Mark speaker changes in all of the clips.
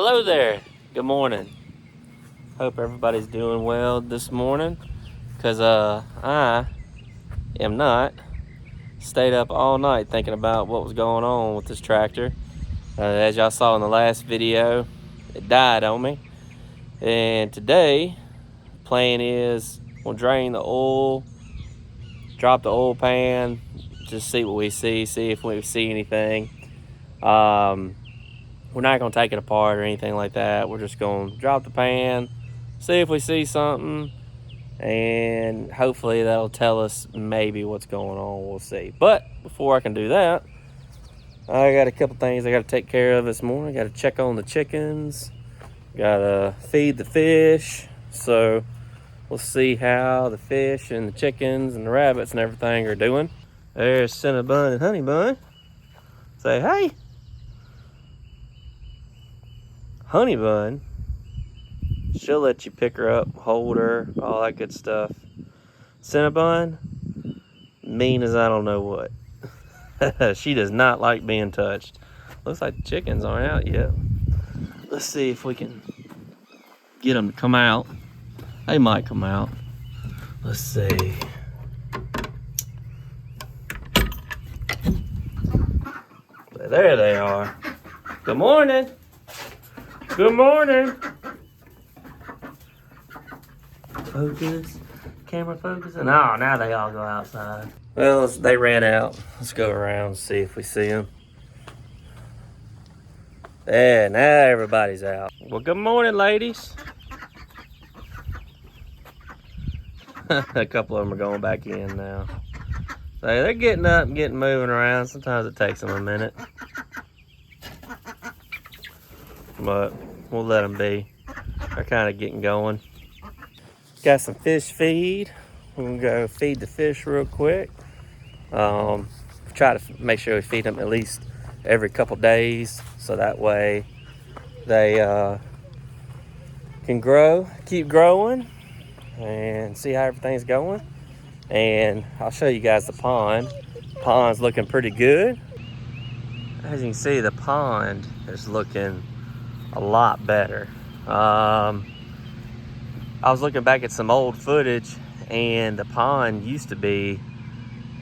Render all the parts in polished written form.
Speaker 1: Hello there. Good morning. Hope everybody's doing well this morning, because I am not. Stayed up all night thinking about what was going on with this tractor. As y'all saw in the last video, it died on me. And today, plan is we'll drain the oil, drop the oil pan, just see what we see if we see anything. We're not going to take it apart or anything like that. We're just going to drop the pan, see if we see something, and hopefully that'll tell us maybe what's going on. We'll see. But before I can do that, I got a couple things I got to take care of this morning. Got to check on the chickens. Got to feed the fish. So we'll see how the fish and the chickens and the rabbits and everything are doing. There's Cinnabon and Honeybun. Say hey. Honeybun, she'll let you pick her up, hold her, all that good stuff. Cinnabon, mean as I don't know what. She does not like being touched. Looks like the chickens aren't out yet. Let's see if we can get them to come out. They might come out. Let's see. There they are. Good morning. Good morning. Focus. Camera focusing. Oh, now they all go outside. Well, they ran out. Let's go around and see if we see them. Yeah, now everybody's out. Well, good morning, ladies. A couple of them are going back in now. So they're getting up and getting moving around. Sometimes it takes them a minute. But we'll let them be. They're kind of getting going. Got some fish feed. We're gonna go feed the fish real quick. Try to make sure we feed them at least every couple days, so that way they can grow, keep growing, and see how everything's going. And I'll show you guys the pond. Pond's looking pretty good. As you can see, the pond is looking a lot better. I was looking back at some old footage, and the pond used to be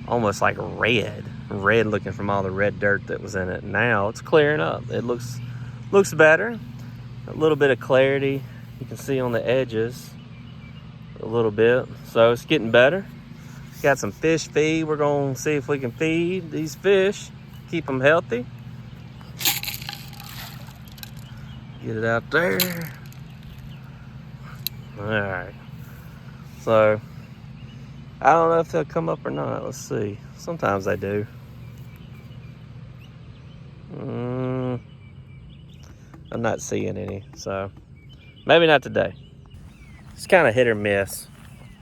Speaker 1: almost like red looking from all the red dirt that was in it. Now it's clearing up. It looks better. A little bit of clarity you can see on the edges a little bit. So it's getting better. Got some fish feed. We're going to see if we can feed these fish, keep them healthy. Get it out there. All right. So I don't know if they'll come up or not. Let's see. Sometimes they do. I'm not seeing any, so maybe not today. It's kind of hit or miss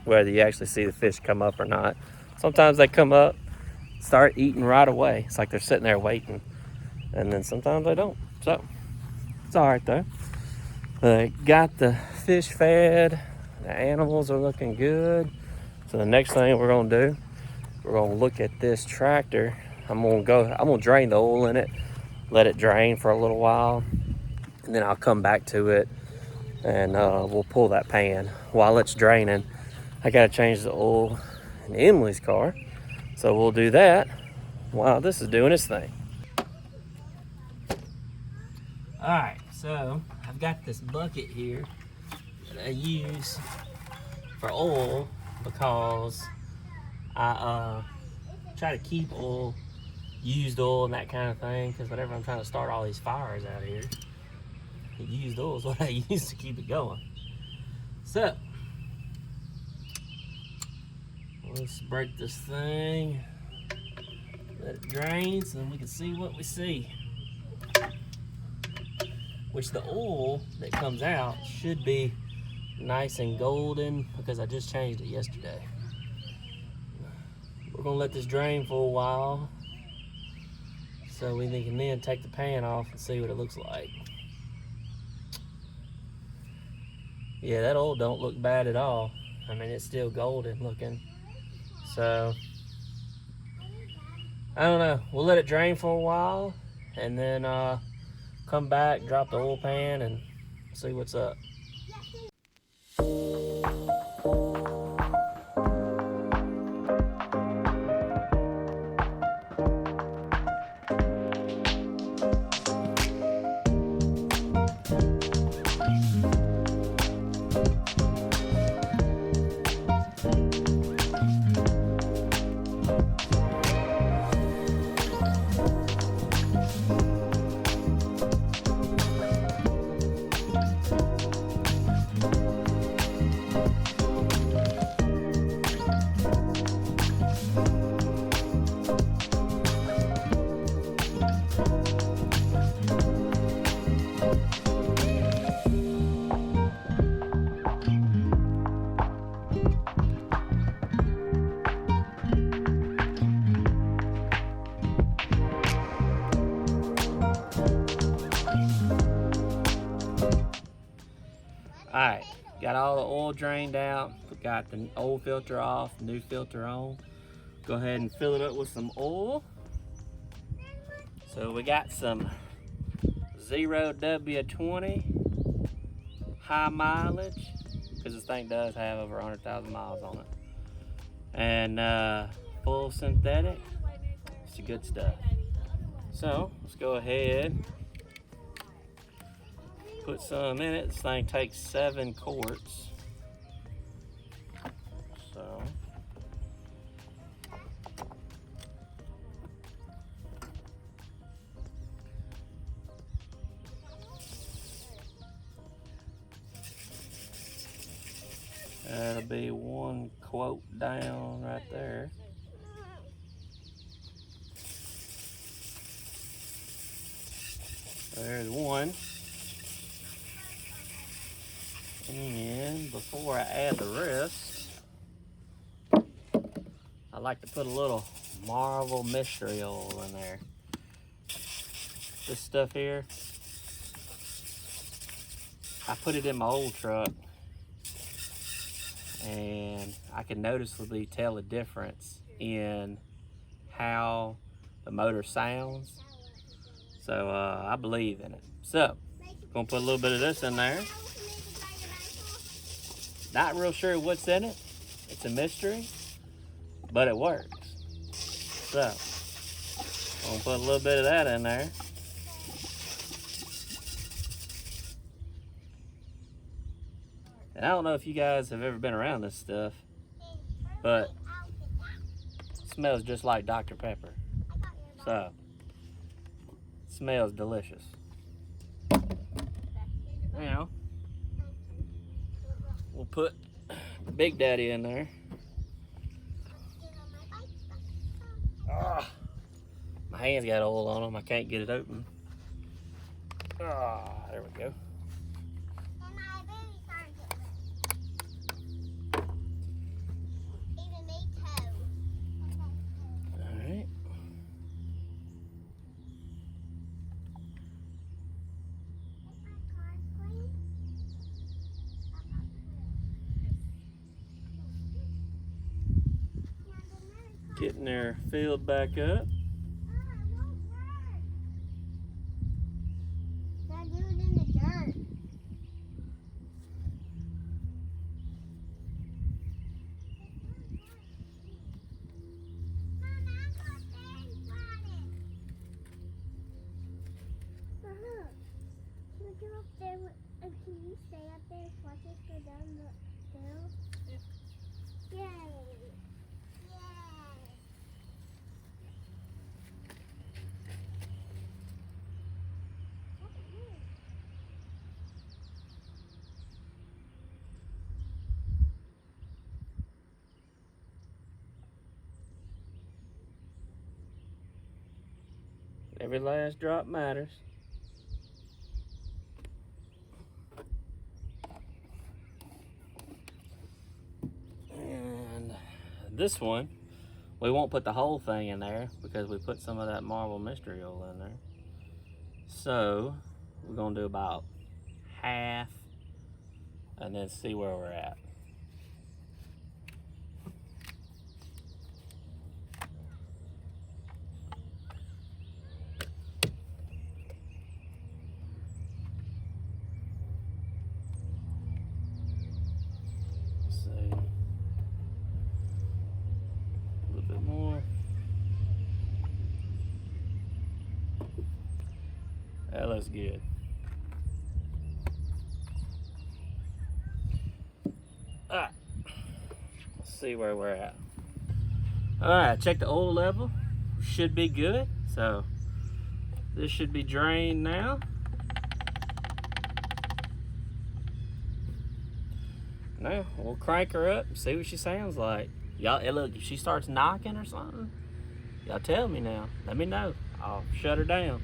Speaker 1: whether you actually see the fish come up or not. Sometimes they come up, start eating right away. It's like they're sitting there waiting. And then sometimes they don't. So it's all right though. Got the fish fed. The animals are looking good. So the next thing we're gonna do, we're gonna look at this tractor. I'm gonna drain the oil in it, let it drain for a little while, and then I'll come back to it and we'll pull that pan. While it's draining, I gotta change the oil in Emily's car. So we'll do that while this is doing its thing. All right, so I've got this bucket here that I use for oil because I try to keep oil, used oil and that kind of thing, because whenever I'm trying to start all these fires out here, used oil is what I use to keep it going. So let's break this thing, let it drain so then we can see what we see. Which the oil that comes out should be nice and golden because I just changed it yesterday. We're gonna let this drain for a while so we can then take the pan off and see what it looks like. Yeah, that oil don't look bad at all. I mean, it's still golden looking. So I don't know, we'll let it drain for a while and then come back, drop the oil pan, and see what's up. Alright, got all the oil drained out, got the old filter off, new filter on. Go ahead and fill it up with some oil. So we got some 0W20 high mileage, because this thing does have over 100,000 miles on it. And full synthetic, it's the good stuff. So let's go ahead, put some in it. This thing takes 7 quarts. So that'll be 1 quart down right there. There's 1. And before I add the rest, I like to put a little Marvel mystery oil in there. This stuff here, I put it in my old truck, and I can noticeably tell a difference in how the motor sounds. So I believe in it. So, gonna put a little bit of this in there. Not real sure what's in it. It's a mystery, but it works. So, I'm gonna put a little bit of that in there. And I don't know if you guys have ever been around this stuff, but it smells just like Dr. Pepper. So, it smells delicious. Now, we'll put the Big Daddy in there. My hands got oil on them. I can't get it open. There we go. Alright. Getting there filled back up.
Speaker 2: Can you stay up there and watch us go down the hill? Yay! Yay!
Speaker 1: Every last drop matters. And this one, we won't put the whole thing in there because we put some of that Marvel mystery oil in there. So we're gonna do about half and then see where we're at. smells good. Alright, let's see where we're at. Alright, check the oil level. Should be good. So this should be drained now. Now we'll crank her up and see what she sounds like. Y'all, hey, look, if she starts knocking or something, y'all tell me now. Let me know. I'll shut her down.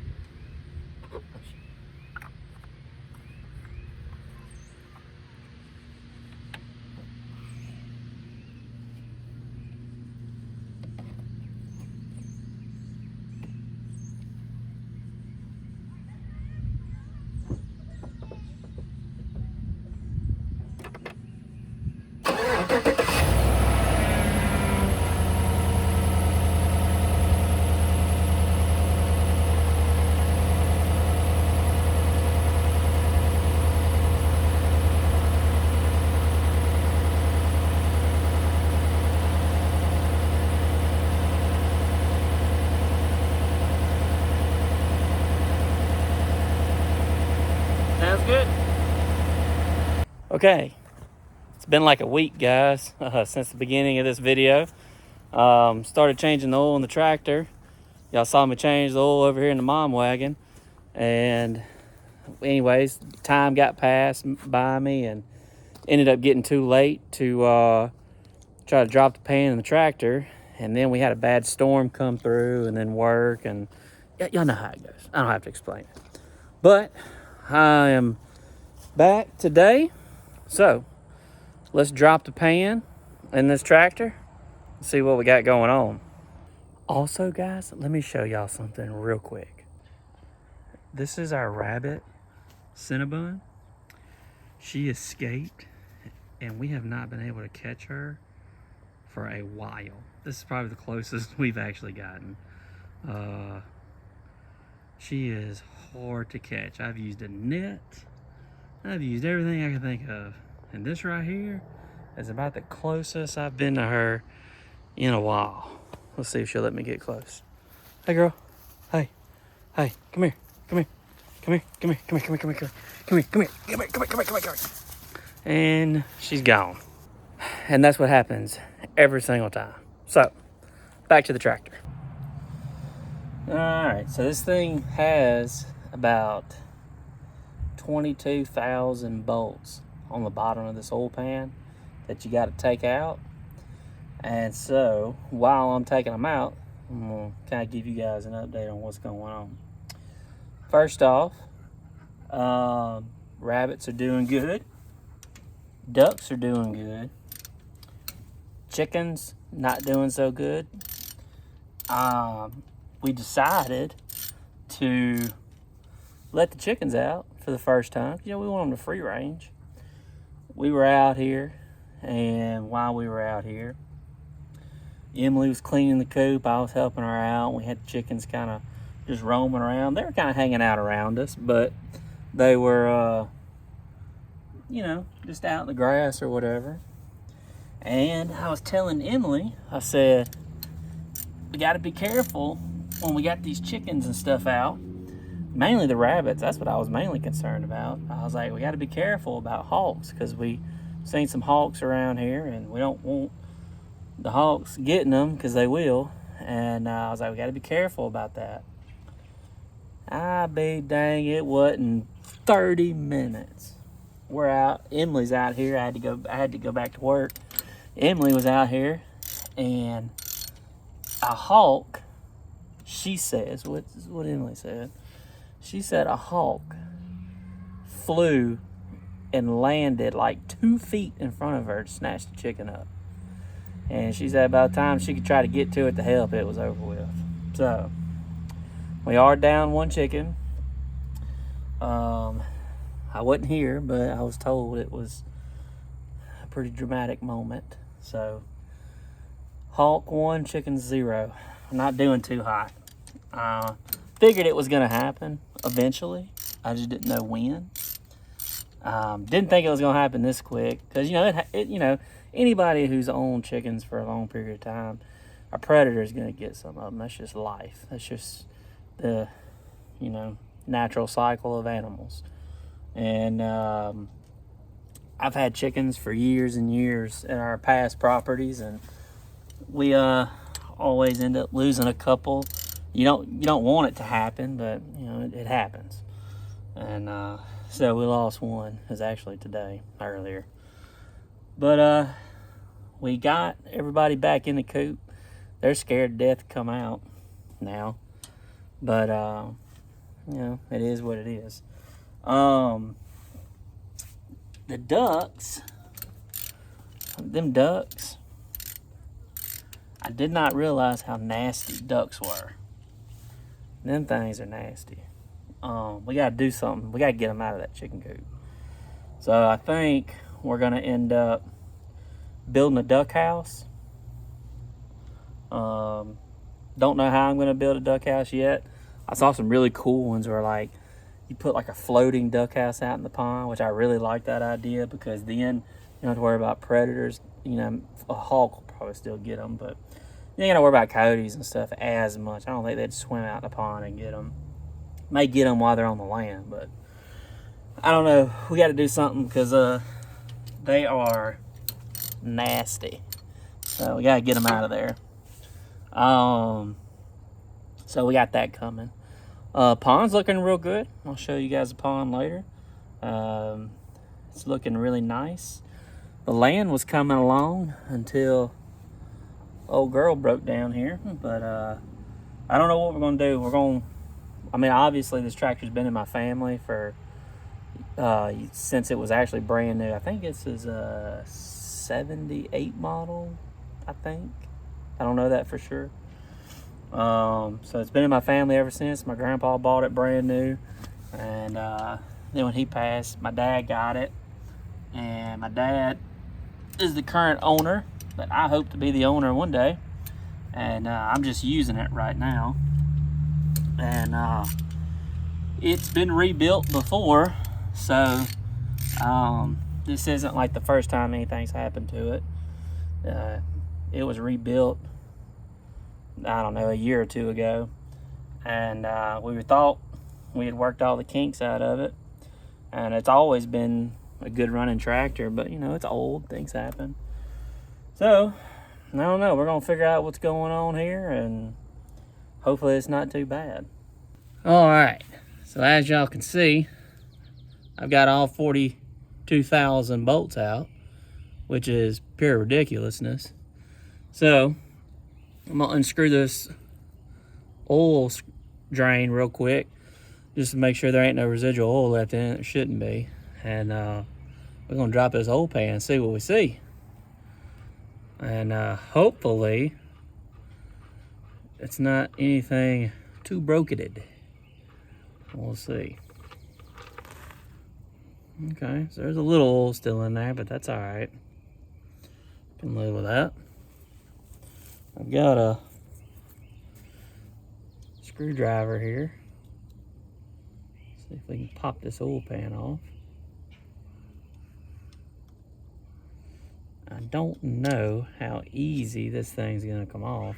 Speaker 1: Sounds good. Okay, it's been like a week, guys, since the beginning of this video. Started changing the oil in the tractor. Y'all saw me change the oil over here in the mom wagon. And anyways, time got passed by me and ended up getting too late to try to drop the pan in the tractor. And then we had a bad storm come through and then work. And y'all know how it goes. I don't have to explain it. But I am back today. So let's drop the pan in this tractor and see what we got going on. Also, guys, let me show y'all something real quick. This is our rabbit, Cinnabon. She escaped, and we have not been able to catch her for a while. This is probably the closest we've actually gotten. She is hard to catch. I've used a net. I've used everything I can think of. And this right here is about the closest I've been to her in a while. Let's see if she'll let me get close. Hey, girl. Hey. Hey, come here. Come here. Come here. Come here. Come here. Come here. Come here. Come here. Come here. Come here. Come here. Come here. Come here. Come here. And she's gone. And that's what happens every single time. So, back to the tractor. All right. So this thing has about 22,000 bolts on the bottom of this oil pan that you got to take out. And so while I'm taking them out, I'm going to kind of give you guys an update on what's going on. First off, rabbits are doing good. Ducks are doing good. Chickens not doing so good. We decided to let the chickens out for the first time. You know, we want them to free range. We were out here, and while we were out here, Emily was cleaning the coop. I was helping her out. We had the chickens kind of just roaming around. They were kind of hanging out around us, but they were, you know, just out in the grass or whatever. And I was telling Emily, I said, we got to be careful when we got these chickens and stuff out. Mainly the rabbits. That's what I was mainly concerned about. I was like, we got to be careful about hawks because we seen some hawks around here, and we don't want the hawks getting them because they will. And I was like, we got to be careful about that. I be dang, it wasn't 30 minutes. We're out. Emily's out here. I had to go back to work. Emily was out here, and a hawk, she says, what Emily said. She said a hawk flew and landed like 2 feet in front of her to snatch the chicken up. And she said by the time she could try to get to it to help, it was over with. So, we are down one chicken. I wasn't here, but I was told it was a pretty dramatic moment. So, hawk 1, chicken 0. I'm not doing too hot. Figured it was going to happen eventually. I just didn't know when. Didn't think it was going to happen this quick. Because, you know, anybody who's owned chickens for a long period of time, a predator is going to get some of them. That's just life. That's just the,
Speaker 3: natural cycle of animals. And I've had chickens for years and years in our past properties, and we always end up losing a couple. You don't want it to happen, but you know it happens. And so we lost one. It was actually today, earlier. But we got everybody back in the coop. They're scared to death to come out now, but you know, it is what it is. The ducks, them ducks, I did not realize how nasty ducks were. Them things are nasty. We gotta do something. We gotta get them out of that chicken coop. So I think we're gonna end up building a duck house. Don't know how I'm gonna build a duck house yet. I saw some really cool ones where like you put like a floating duck house out in the pond, which I really like that idea, because then you don't have to worry about predators. You know, a hawk will probably still get them, but you ain't got to worry about coyotes and stuff as much. I don't think they'd swim out in the pond and get them. May get them while they're on the land, but I don't know. We got to do something because they are nasty. So we got to get them out of there. So we got that coming. Pond's looking real good. I'll show you guys the pond later. It's looking really nice. The land was coming along until old girl broke down here. But I don't know what we're going to do. I mean, obviously this tractor's been in my family for since it was actually brand new. I think this is a 78 model, I think. I don't know that for sure. So it's been in my family ever since. My grandpa bought it brand new, and then when he passed, my dad got it, and my dad is the current owner, but I hope to be the owner one day, and I'm just using it right now. And it's been rebuilt before, so this isn't like the first time anything's happened to it. It was rebuilt, I don't know, a year or two ago, and we thought we had worked all the kinks out of it, and it's always been a good running tractor, but you know, it's old, things happen. So I don't know, we're gonna figure out what's going on here, and hopefully it's not too bad. All right, so as y'all can see, I've got all 42,000 bolts out, which is pure ridiculousness. So I'm gonna unscrew this oil drain real quick, just to make sure there ain't no residual oil left in it. There shouldn't be. And we're gonna drop this oil pan and see what we see. And hopefully it's not anything too broketed. We'll see. Okay, so there's a little oil still in there, but that's all right. Can live with that. I've got a screwdriver here. See if we can pop this oil pan off. I don't know how easy this thing's gonna come off.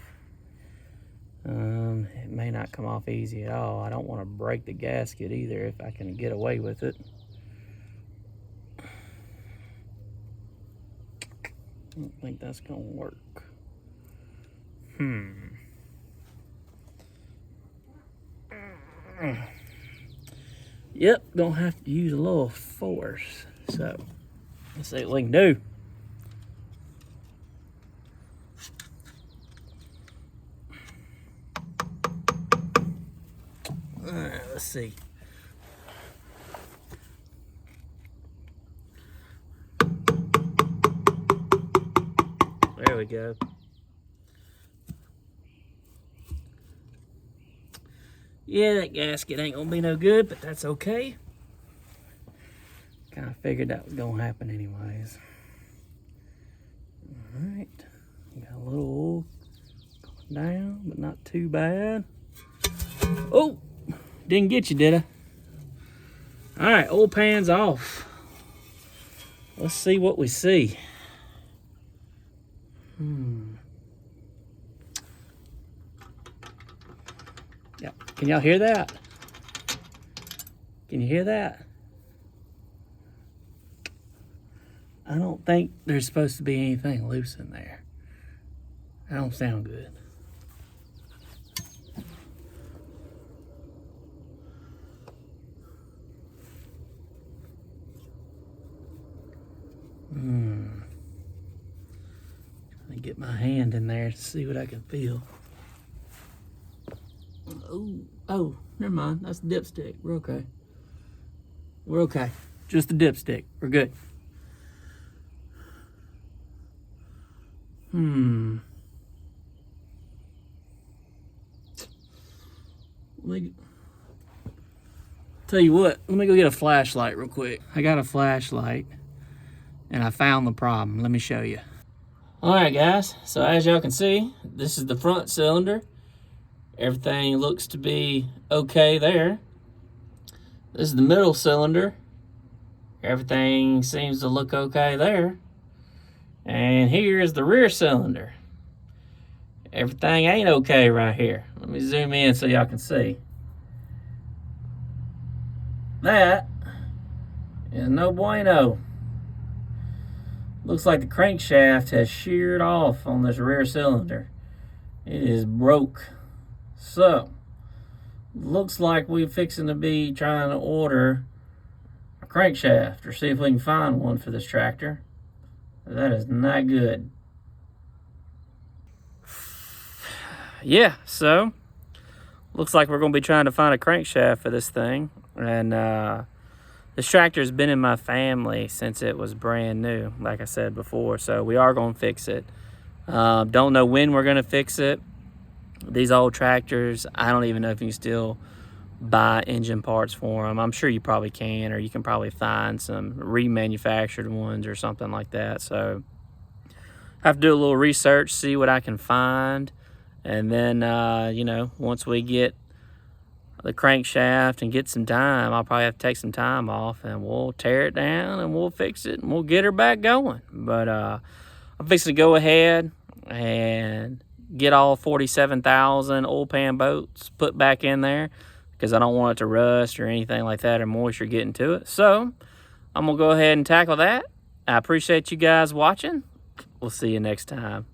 Speaker 3: It may not come off easy at all. I don't want to break the gasket either if I can get away with it. I don't think that's gonna work. Yep, gonna have to use a little force. So let's see what we can do. Alright, let's see. There we go. Yeah, that gasket ain't gonna be no good, but that's okay. Kind of figured that was gonna happen anyways. Alright, got a little oil going down, but not too bad. Oh, didn't get you, did I? Alright, oil pan's off. Let's see what we see. Yep. Can y'all hear that? Can you hear that? I don't think there's supposed to be anything loose in there. That don't sound good. Trying to get my hand in there to see what I can feel. Oh, never mind. That's the dipstick. We're okay. We're okay. Just the dipstick. We're good. Tell you what, let me go get a flashlight real quick. I got a flashlight and I found the problem. Let me show you. All right, guys. So as y'all can see, this is the front cylinder. Everything looks to be okay there. This is the middle cylinder. Everything seems to look okay there. And here is the rear cylinder. Everything ain't okay right here. Let me zoom in so y'all can see. That is no bueno. Looks like the crankshaft has sheared off on this rear cylinder. It is broke. So, looks like we're fixing to be trying to order a crankshaft or see if we can find one for this tractor. That is not good. Yeah, so looks like we're going to be trying to find a crankshaft for this thing. And this tractor's been in my family since it was brand new, like I said before. So we are going to fix it. Don't know when we're going to fix it. These old tractors, I don't even know if you can still buy engine parts for them. I'm sure you probably can, or you can probably find some remanufactured ones or something like that. So I have to do a little research, see what I can find. And then, you know, once we get the crankshaft and get some time, I'll probably have to take some time off and we'll tear it down and we'll fix it and we'll get her back going. But I'm fixing to go ahead and get all 47,000 oil pan bolts put back in there because I don't want it to rust or anything like that or moisture getting to it. So I'm going to go ahead and tackle that. I appreciate you guys watching. We'll see you next time.